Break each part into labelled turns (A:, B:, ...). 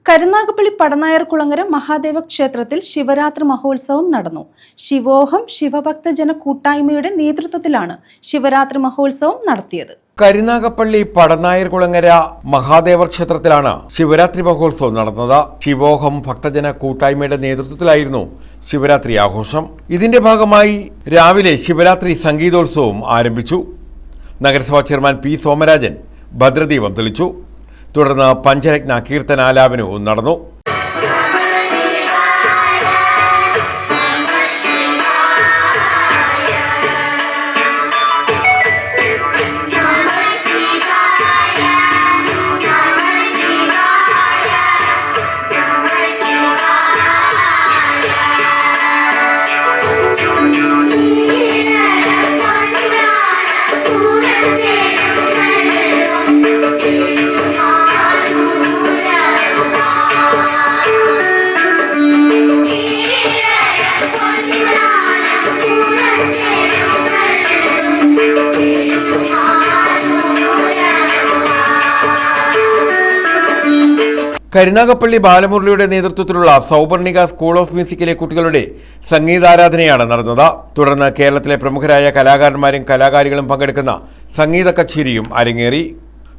A: കരുനാഗപ്പള്ളി പടനായർകുളങ്ങര മഹാദേവ ക്ഷേത്രത്തിൽ ശിവരാത്രി മഹോത്സവം നടന്നു. ശിവോഹം ശിവഭക്തജന കൂട്ടായ്മയുടെ നേതൃത്വത്തിലാണ് ശിവരാത്രി മഹോത്സവം നടത്തിയത്.
B: കരുനാഗപ്പള്ളി പടനായർകുളങ്ങര മഹാദേവ ക്ഷേത്രത്തിലാണ് ശിവരാത്രി മഹോത്സവം നടന്നത്. ശിവോഹം ഭക്തജന കൂട്ടായ്മയുടെ നേതൃത്വത്തിലായിരുന്നു ശിവരാത്രി ആഘോഷം. ഇതിന്റെ ഭാഗമായി രാവിലെ ശിവരാത്രി സംഗീതോത്സവം ആരംഭിച്ചു. നഗരസഭാ ചെയർമാൻ പി സോമരാജൻ ഭദ്രദീപം തെളിച്ചു. തുടർന്ന് പഞ്ചരത്ന കീർത്തനാലാപനവും നടന്നു. കരുനാഗപ്പള്ളി ബാലമുരളിയുടെ നേതൃത്വത്തിലുള്ള സൗപർണിക സ്കൂൾ ഓഫ് മ്യൂസിക്കിലെ കുട്ടികളുടെ സംഗീതാരാധനയാണ് നടന്നത്. തുടർന്ന് കേരളത്തിലെ പ്രമുഖരായ കലാകാരന്മാരും കലാകാരികളും പങ്കെടുക്കുന്ന സംഗീത കച്ചേരിയും അരങ്ങേറി.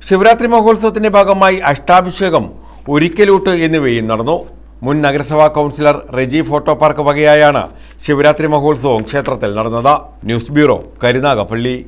B: ശിവരാത്രി മഹോത്സവത്തിന്റെ ഭാഗമായി അഷ്ടാഭിഷേകം, ഒരിക്കലൂട്ട് എന്നിവയും നടന്നു. മുൻ നഗരസഭാ കൗൺസിലർ റെജി ഫോട്ടോ പാർക്ക് വകയായാണ് ശിവരാത്രി മഹോത്സവം ക്ഷേത്രത്തിൽ നടന്നത്. News bureau, Karunagappally.